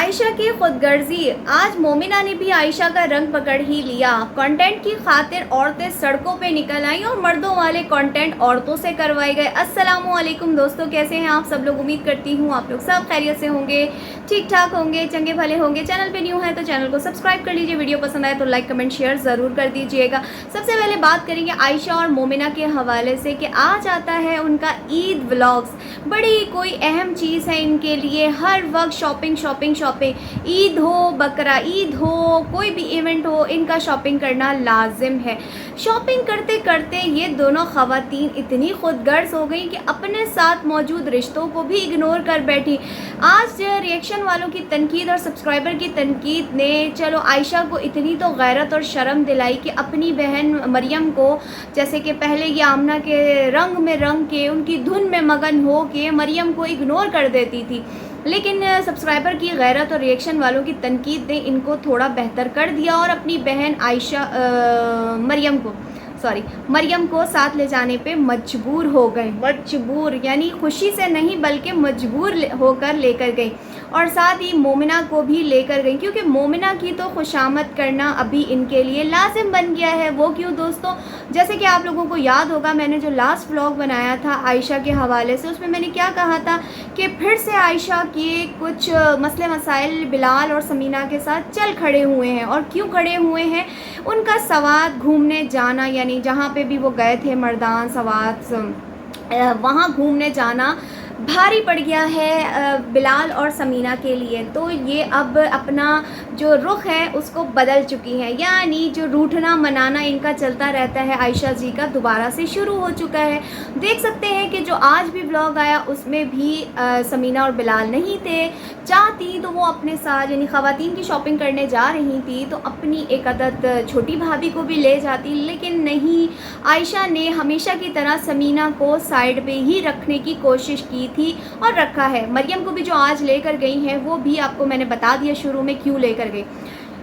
आयशा की खुदगर्जी। आज मोमिना ने भी आयशा का रंग पकड़ ही लिया। कंटेंट की खातिर औरतें सड़कों पे निकल आई और मर्दों वाले कंटेंट औरतों से करवाए गए। अस्सलामुअलैकुम दोस्तों, कैसे हैं आप सब लोग? उम्मीद करती हूँ आप लोग सब खैरियत से होंगे, ठीक ठाक होंगे, चंगे भले होंगे। चैनल पे न्यू है तो चैनल को सब्सक्राइब कर लीजिए। वीडियो पसंद आए तो लाइक कमेंट शेयर ज़रूर कर दीजिएगा। सबसे पहले बात करेंगे आयशा और मोमिना के हवाले से कि आज आता है उनका ईद व्लॉग्स। बड़ी कोई अहम चीज़ है इनके लिए, हर वक्त शॉपिंग शॉपिंग शॉपिंग। ईद हो, बकरा ईद हो, कोई भी इवेंट हो, इनका शॉपिंग करना लाजिम है। शॉपिंग करते करते ये दोनों ख़वातीन इतनी खुदगर्ज हो गई कि अपने साथ मौजूद रिश्तों को भी इग्नोर कर बैठी। आज रिएक्शन वालों की तनकीद और सब्सक्राइबर की तनकीद ने चलो आयशा को इतनी तो गैरत और शर्म दिलाई कि अपनी बहन मरियम को, जैसे कि पहले ये आमना के रंग में रंग के उनकी धुन में मगन हो के मरियम को इग्नोर कर देती थी, लेकिन सब्सक्राइबर की गैरत और रिएक्शन वालों की तनकीद ने इनको थोड़ा बेहतर कर दिया और अपनी बहन मरियम को साथ ले जाने पे मजबूर हो गए। मजबूर यानी खुशी से नहीं बल्कि मजबूर होकर लेकर गई, और साथ ही मोमिना को भी लेकर गई, क्योंकि मोमिना की तो खुशामद करना अभी इनके लिए लाजिम बन गया है। वो क्यों दोस्तों? जैसे कि आप लोगों को याद होगा, मैंने जो लास्ट व्लॉग बनाया था आयशा के हवाले से, उसमें मैंने क्या कहा था कि फिर से आयशा के कुछ मसले मसाइल बिलाल और समीना के साथ चल खड़े हुए हैं। और क्यों खड़े हुए हैं? उनका सवात घूमने जाना, यानी जहाँ पे भी वो गए थे मर्दान सवात, वहाँ घूमने जाना भारी पड़ गया है बिलाल और समीना के लिए। तो ये अब अपना जो रुख है उसको बदल चुकी है, यानी जो रूठना मनाना इनका चलता रहता है आयशा जी का दोबारा से शुरू हो चुका है। देख सकते हैं कि जो आज भी ब्लॉग आया उसमें भी समीना और बिलाल नहीं थे। चाहती तो वो अपने साथ, यानी ख़वातीन की शॉपिंग करने जा रही थी तो अपनी एक अदद छोटी भाभी को भी ले जाती, लेकिन नहीं, आयशा ने हमेशा की तरह समीना को साइड पे ही रखने की कोशिश की थी और रखा है। मरियम को भी जो आज लेकर गई हैं वो भी आपको मैंने बता दिया शुरू में क्यों लेकर गई।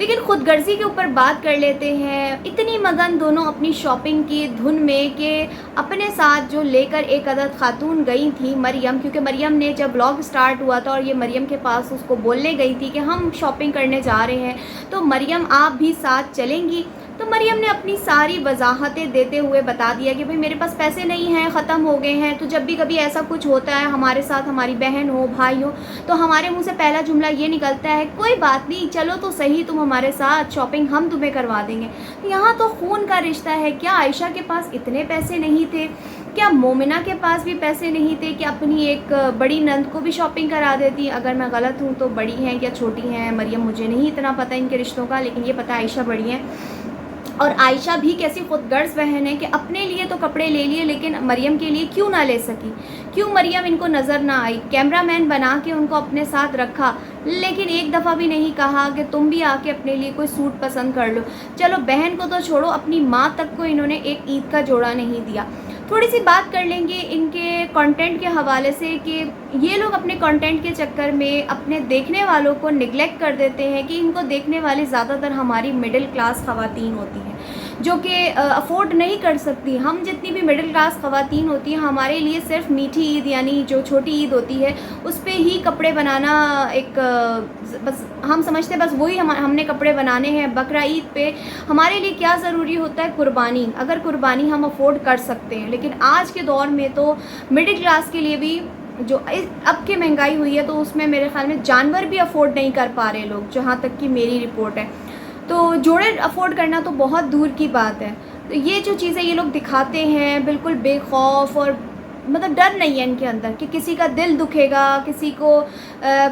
लेकिन खुदगर्जी के ऊपर बात कर लेते हैं। इतनी मगन दोनों अपनी शॉपिंग की धुन में कि अपने साथ जो लेकर एक अदद खातून गई थी मरियम, क्योंकि मरियम ने जब ब्लॉग स्टार्ट हुआ था और ये मरियम के पास उसको बोलने गई थी कि हम शॉपिंग करने जा रहे हैं तो मरियम आप भी साथ चलेंगी, तो मरियम ने अपनी सारी वजाहतें देते हुए बता दिया कि भाई मेरे पास पैसे नहीं हैं, ख़त्म हो गए हैं। तो जब भी कभी ऐसा कुछ होता है हमारे साथ, हमारी बहन हो, भाई हो, तो हमारे मुंह से पहला जुमला ये निकलता है, कोई बात नहीं, चलो तो सही, तुम हमारे साथ शॉपिंग हम तुम्हें करवा देंगे। यहाँ तो खून का रिश्ता है। क्या आयशा के पास इतने पैसे नहीं थे? क्या मोमिना के पास भी पैसे नहीं थे कि अपनी एक बड़ी नंद को भी शॉपिंग करा देती? अगर मैं गलत हूँ तो बड़ी हैं या छोटी हैं मरियम, मुझे नहीं इतना पता इनके रिश्तों का, लेकिन ये पता आयशा बड़ी हैं। और आयशा भी कैसी खुदगर्ज बहन है कि अपने लिए तो कपड़े ले लिए, लेकिन मरियम के लिए क्यों ना ले सकी? क्यों मरियम इनको नज़र ना आई? कैमरामैन बना के उनको अपने साथ रखा, लेकिन एक दफ़ा भी नहीं कहा कि तुम भी आके अपने लिए कोई सूट पसंद कर लो। चलो बहन को तो छोड़ो, अपनी माँ तक को इन्होंने एक ईद का जोड़ा नहीं दिया। थोड़ी सी बात कर लेंगे इनके कंटेंट के हवाले से कि ये लोग अपने कंटेंट के चक्कर में अपने देखने वालों को निगलेक्ट कर देते हैं कि इनको देखने वाले ज़्यादातर हमारी मिडिल क्लास ख़वातीन होती हैं जो कि अफोर्ड नहीं कर सकती। हम जितनी भी मिडिल क्लास ख़वातीन होती हैं, हमारे लिए सिर्फ मीठी ईद यानी जो छोटी ईद होती है उस पर ही कपड़े बनाना एक बस हम समझते बस वही हमने कपड़े बनाने हैं। बकरा ईद पे हमारे लिए क्या ज़रूरी होता है? कुर्बानी। अगर कुर्बानी हम अफोर्ड कर सकते हैं, लेकिन आज के दौर में तो मिडिल क्लास के लिए भी जो अब की महंगाई हुई है तो उसमें मेरे ख़्याल में जानवर भी अफोर्ड नहीं कर पा रहे लोग, जहाँ तक कि मेरी रिपोर्ट है। तो जोड़े अफोर्ड करना तो बहुत दूर की बात है। तो ये जो चीज़ें ये लोग दिखाते हैं बिल्कुल बेखौफ, और मतलब डर नहीं है इनके अंदर कि किसी का दिल दुखेगा, किसी को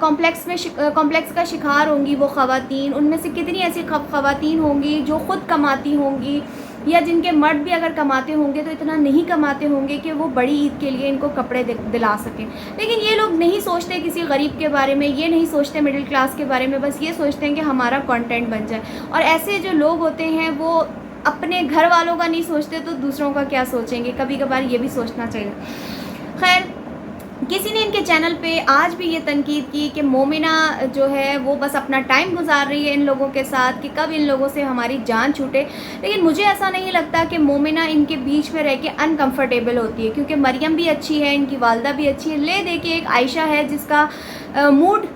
कॉम्प्लेक्स का शिकार होंगी वो ख़वातीन। उनमें से कितनी ऐसी ख़वातीन होंगी जो ख़ुद कमाती होंगी, या जिनके मर्द भी अगर कमाते होंगे तो इतना नहीं कमाते होंगे कि वो बड़ी ईद के लिए इनको कपड़े दिला सकें। लेकिन ये लोग नहीं सोचते किसी गरीब के बारे में, ये नहीं सोचते मिडिल क्लास के बारे में, बस ये सोचते हैं कि हमारा कंटेंट बन जाए। और ऐसे जो लोग होते हैं वो अपने घर वालों का नहीं सोचते तो दूसरों का क्या सोचेंगे? कभी कभार ये भी सोचना चाहिए। खैर, किसी ने इनके चैनल पे आज भी ये तनकीद की कि मोमिना जो है वो बस अपना टाइम गुजार रही है इन लोगों के साथ कि कब इन लोगों से हमारी जान छूटे। लेकिन मुझे ऐसा नहीं लगता कि मोमिना इनके बीच में रह के अनकंफर्टेबल होती है, क्योंकि मरियम भी अच्छी है, इनकी वालदा भी अच्छी है। ले दे के एक आयशा है जिसका मूड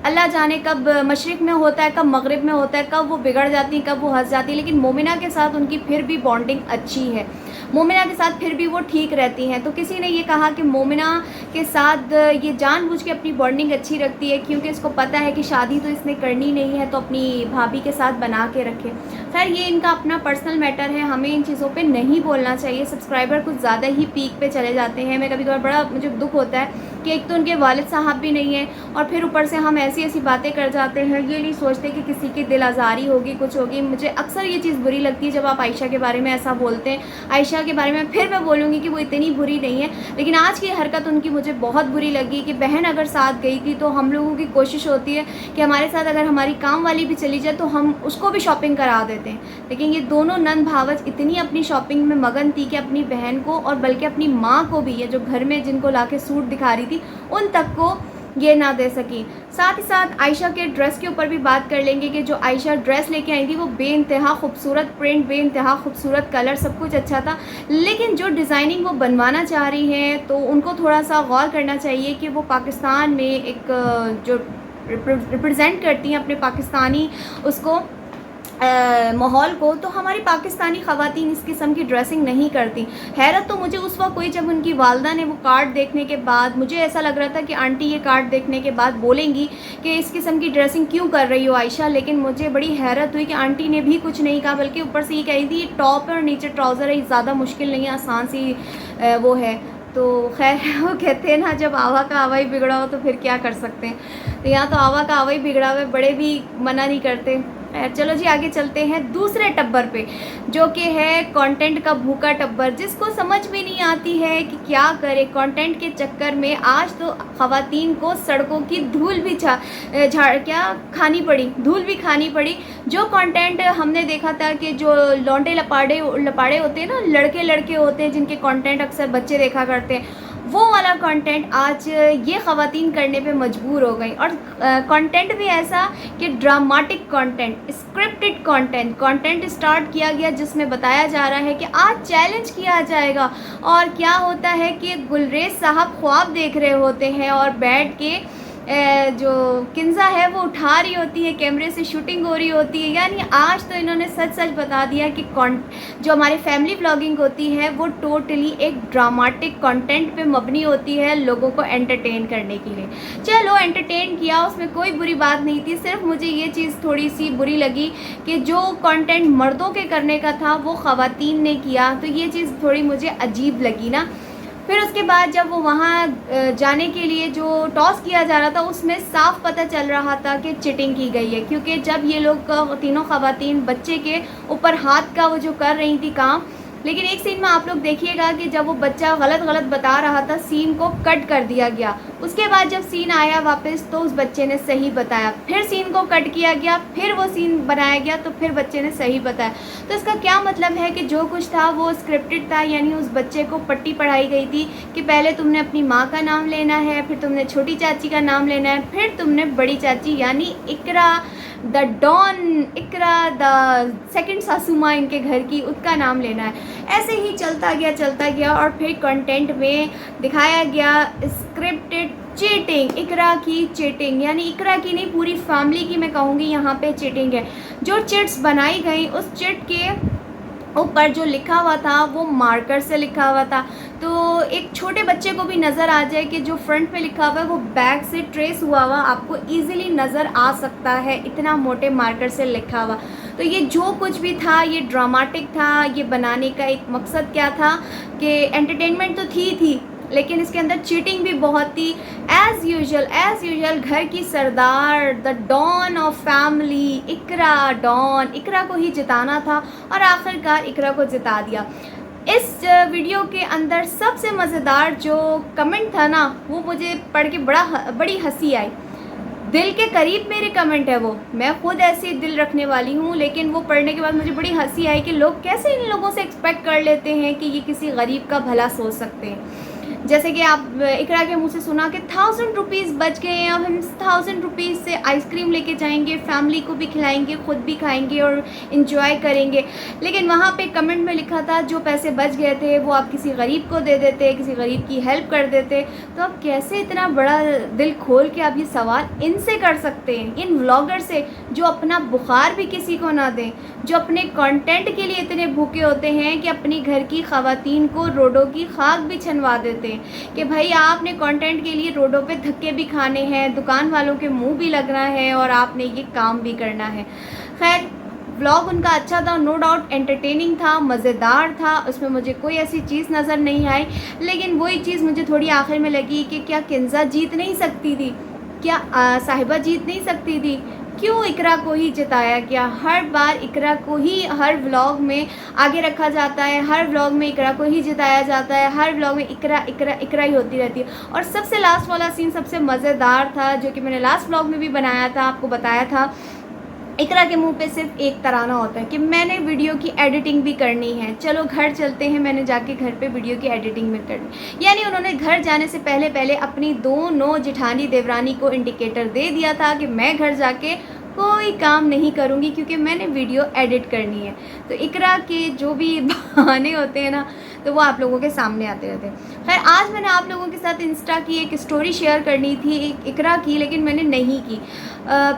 अल्लाह जाने कब मशरिक़ में होता है, कब मगरिब में होता है, कब वो बिगड़ जाती हैं, कब वो हंस जाती हैं, लेकिन मोमिना के साथ उनकी फिर भी बॉन्डिंग अच्छी है, मोमिना के साथ फिर भी वो ठीक रहती हैं। तो किसी ने ये कहा कि मोमिना के साथ ये जानबूझ के अपनी बॉन्डिंग अच्छी रखती है क्योंकि इसको पता है कि शादी तो इसने करनी नहीं है, तो अपनी भाभी के साथ बना के रखे। खैर ये इनका अपना पर्सनल मैटर है, हमें इन चीज़ों पे नहीं बोलना चाहिए। सब्सक्राइबर कुछ ज़्यादा ही पीक पे चले जाते हैं। मैं कभी कभार बड़ा मुझे दुख होता है कि एक तो उनके वालिद साहब भी नहीं है और फिर ऊपर से हम ऐसी ऐसी बातें कर जाते हैं, ये नहीं सोचते कि किसी की दिल आज़ारी होगी, कुछ होगी। मुझे अक्सर ये चीज़ बुरी लगती है जब आप आयशा के बारे में ऐसा बोलते हैं। आयशा के बारे में फिर मैं बोलूँगी कि वो इतनी बुरी नहीं है, लेकिन आज की हरकत उनकी मुझे बहुत बुरी लगी कि बहन अगर साथ गई थी तो हम लोगों की कोशिश होती है कि हमारे साथ अगर हमारी काम वाली भी चली जाए तो हम उसको भी शॉपिंग करा देते हैं, लेकिन ये दोनों नंद भावज इतनी अपनी शॉपिंग में मगन थी कि अपनी बहन को और बल्कि अपनी माँ को भी, ये जो घर में जिनको लाके सूट दिखा रही थी उन तक को ये ना दे सकी। साथ ही साथ आयशा के ड्रेस के ऊपर भी बात कर लेंगे कि जो आयशा ड्रेस लेके आई थी वो बेइंतहा खूबसूरत प्रिंट, बेइंतहा खूबसूरत कलर, सब कुछ अच्छा था, लेकिन जो डिज़ाइनिंग वो बनवाना चाह रही हैं तो उनको थोड़ा सा गौर करना चाहिए कि वो पाकिस्तान में एक जो रिप्रेजेंट करती हैं अपने पाकिस्तानी उसको माहौल को, तो हमारी पाकिस्तानी ख़वातीन इस किस्म की ड्रेसिंग नहीं करती। हैरत तो मुझे उस वक्त हुई जब उनकी वालदा ने वो कार्ड देखने के बाद, मुझे ऐसा लग रहा था कि आंटी ये कार्ड देखने के बाद बोलेंगी कि इस किस्म की ड्रेसिंग क्यों कर रही हो आयशा, लेकिन मुझे बड़ी हैरत हुई कि आंटी ने भी कुछ नहीं कहा, बल्कि ऊपर से ये कही थी टॉप है और नीचे ट्राउज़र है, ज़्यादा मुश्किल नहीं है, आसान सी वो है। तो खैर वो कहते हैं ना जब आवा का आवा ही बिगड़ा हो तो फिर क्या कर सकते हैं, तो यहाँ तो आवा का आवा ही बिगड़ा हुआ है, बड़े भी मना नहीं करते। चलो जी आगे चलते हैं दूसरे टब्बर पे, जो कि है कंटेंट का भूखा टब्बर, जिसको समझ में नहीं आती है कि क्या करे। कंटेंट के चक्कर में आज तो ख़वातीन को सड़कों की धूल भी खानी पड़ी, धूल भी खानी पड़ी। जो कंटेंट हमने देखा था कि जो लौंडे लपाड़े होते हैं ना, लड़के होते हैं जिनके कंटेंट अक्सर बच्चे देखा करते हैं, वो वाला कंटेंट आज ये ख़वातीन करने पे मजबूर हो गई। और कंटेंट भी ऐसा कि dramatic content, scripted content start किया गया जिसमें बताया जा रहा है कि आज चैलेंज किया जाएगा। और क्या होता है कि गुलरेज साहब ख्वाब देख रहे होते हैं और बैठ के जो किंजा है वो उठा रही होती है, कैमरे से शूटिंग हो रही होती है। यानी आज तो इन्होंने सच बता दिया कि जो हमारी फैमिली व्लॉगिंग होती है वो टोटली एक ड्रामेटिक कंटेंट पे मबनी होती है, लोगों को एंटरटेन करने के लिए। चलो एंटरटेन किया, उसमें कोई बुरी बात नहीं थी, सिर्फ मुझे ये चीज़ थोड़ी सी बुरी लगी कि जो कंटेंट मर्दों के करने का था वो ख़वातीन ने किया, तो ये चीज़ थोड़ी मुझे अजीब लगी ना। फिर उसके बाद जब वो वहाँ जाने के लिए जो टॉस किया जा रहा था उसमें साफ पता चल रहा था कि चिटिंग की गई है, क्योंकि जब ये लोग तीनों ख़वातीन बच्चे के ऊपर हाथ का वो जो कर रही थी काम, लेकिन एक सीन में आप लोग देखिएगा कि जब वो बच्चा गलत बता रहा था सीन को कट कर दिया गया। उसके बाद जब सीन आया वापस तो उस बच्चे ने सही बताया, फिर सीन को कट किया गया, फिर वो सीन बनाया गया तो फिर बच्चे ने सही बताया। तो इसका क्या मतलब है कि जो कुछ था वो स्क्रिप्टेड था, यानी उस बच्चे को पट्टी पढ़ाई गई थी कि पहले तुमने अपनी माँ का नाम लेना है, फिर तुमने छोटी चाची का नाम लेना है, फिर तुमने बड़ी चाची यानी Iqra the don, Iqra the second सासू माँ इनके घर की, उसका नाम लेना है। ऐसे ही चलता गया और फिर कंटेंट में दिखाया गया स्क्रिप्टेड चीटिंग, इकरा की चीटिंग, यानी इकरा की नहीं पूरी फैमिली की मैं कहूँगी यहाँ पे चीटिंग है। जो चिट्स बनाई गई उस चिट के ऊपर जो लिखा हुआ था वो मार्कर से लिखा हुआ था, तो एक छोटे बच्चे को भी नज़र आ जाए कि जो फ्रंट पे लिखा हुआ है वो बैक से ट्रेस हुआ आपको इजीली नज़र आ सकता है, इतना मोटे मार्कर से लिखा हुआ। तो ये जो कुछ भी था ये ड्रामेटिक था, ये बनाने का एक मकसद क्या था कि एंटरटेनमेंट तो थी लेकिन इसके अंदर चीटिंग भी बहुत थी। एज़ यूजुअल घर की सरदार, द डॉन ऑफ फैमिली, इकरा को ही जिताना था और आखिरकार इकरा को जिता दिया। इस वीडियो के अंदर सबसे मज़ेदार जो कमेंट था ना वो मुझे पढ़ के बड़ी हंसी आई, दिल के करीब मेरे कमेंट है वो, मैं खुद ऐसी दिल रखने वाली हूँ, लेकिन वो पढ़ने के बाद मुझे बड़ी हंसी आई कि लोग कैसे इन लोगों से एक्सपेक्ट कर लेते हैं कि ये किसी गरीब का भला सोच सकते हैं। जैसे कि आप इकरा के मुँह से सुना कि 1000 रुपीज़ बच गए हैं, अब हम 1000 रुपीज़ से आइसक्रीम लेके जाएंगे, फैमिली को भी खिलाएंगे, ख़ुद भी खाएंगे और इन्जॉय करेंगे। लेकिन वहाँ पे कमेंट में लिखा था जो पैसे बच गए थे वो आप किसी गरीब को दे देते, किसी गरीब की हेल्प कर देते। तो आप कैसे इतना बड़ा दिल खोल के आप ये सवाल इनसे कर सकते हैं, इन व्लॉगर से जो अपना बुखार भी किसी को ना दें, जो अपने कंटेंट के लिए इतने भूखे होते हैं कि अपनी घर की ख़वातीन को रोडों की खाक भी छनवा देते हैं कि भाई आपने कंटेंट के लिए रोडों पे धक्के भी खाने हैं, दुकान वालों के मुंह भी लगना है और आपने ये काम भी करना है। खैर व्लॉग उनका अच्छा था, नो डाउट एंटरटेनिंग था, मज़ेदार था, उसमें मुझे कोई ऐसी चीज़ नज़र नहीं आई। लेकिन वही चीज़ मुझे थोड़ी आखिर में लगी कि क्या किंजा जीत नहीं सकती थी, क्या साहिबा जीत नहीं सकती थी, क्यों इकरा को ही जिताया गया। हर बार इकरा को ही हर व्लॉग में आगे रखा जाता है, हर व्लॉग में इकरा को ही जिताया जाता है, हर व्लॉग में इकरा इकरा इकरा ही होती रहती है। और सबसे लास्ट वाला सीन सबसे मज़ेदार था जो कि मैंने लास्ट व्लॉग में भी बनाया था, आपको बताया था। इकरा के मुंह पे सिर्फ एक तराना होता है कि मैंने वीडियो की एडिटिंग भी करनी है, चलो घर चलते हैं, मैंने जाके घर पे वीडियो की एडिटिंग भी करनी। यानी उन्होंने घर जाने से पहले पहले अपनी दोनों जेठानी देवरानी को इंडिकेटर दे दिया था कि मैं घर जाके कोई काम नहीं करूँगी क्योंकि मैंने वीडियो एडिट करनी है। तो इकरा के जो भी बहाने होते हैं ना तो वो आप लोगों के सामने आते रहते हैं। खैर आज मैंने आप लोगों के साथ इंस्टा की एक स्टोरी शेयर करनी थी इकरा की, लेकिन मैंने नहीं की।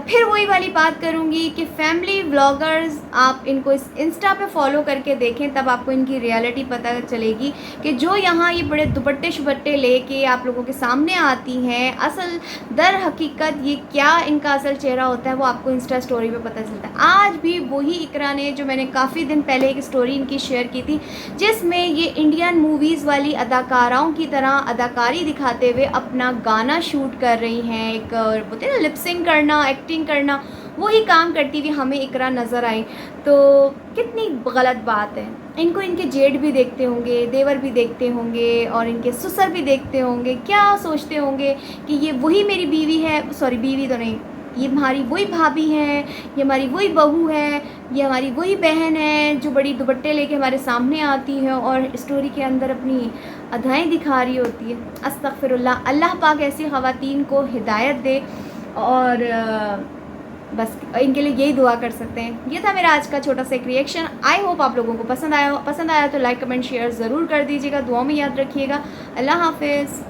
फिर वही वाली बात करूँगी कि फैमिली व्लॉगर्स आप इनको इस इंस्टा पे फॉलो करके देखें, तब आपको इनकी रियलिटी पता चलेगी कि जो यहाँ ये बड़े दुपट्टे शुपट्टे लेके आप लोगों के सामने आती हैं, असल दर हकीकत ये क्या इनका असल चेहरा होता है वो आपको इंस्टा स्टोरी पे पता चलता है। आज भी वही इकरा ने जो मैंने काफ़ी दिन पहले एक स्टोरी इनकी शेयर की थी जिसमें ये इंडियन मूवीज़ वाली अदाकाराओं की तरह अदाकारी दिखाते हुए अपना गाना शूट कर रही हैं, एक बोलते हैं ना लिपसिंग करना, एक्टिंग करना, वही काम करती हुई हमें इकरा नज़र आई। तो कितनी गलत बात है। इनको इनके जेठ भी देखते होंगे, देवर भी देखते होंगे और इनके ससुर भी देखते होंगे, क्या सोचते होंगे कि ये वही मेरी बीवी है, सॉरी बीवी तो नहीं, ये हमारी वही भाभी है, ये हमारी वही बहू है, ये हमारी वही बहन है जो बड़ी दुपट्टे लेके हमारे सामने आती है और स्टोरी के अंदर अपनी अदाएँ दिखा रही होती है। अस्तगफिरुल्लाह, अल्लाह पाक ऐसी ख़वातीन को हिदायत दे और बस इनके लिए यही दुआ कर सकते हैं। ये था मेरा आज का छोटा सा एक रिएक्शन। आई होप आप लोगों को पसंद आया तो लाइक कमेंट शेयर ज़रूर कर दीजिएगा, दुआ में याद रखिएगा। अल्लाह हाफिज़।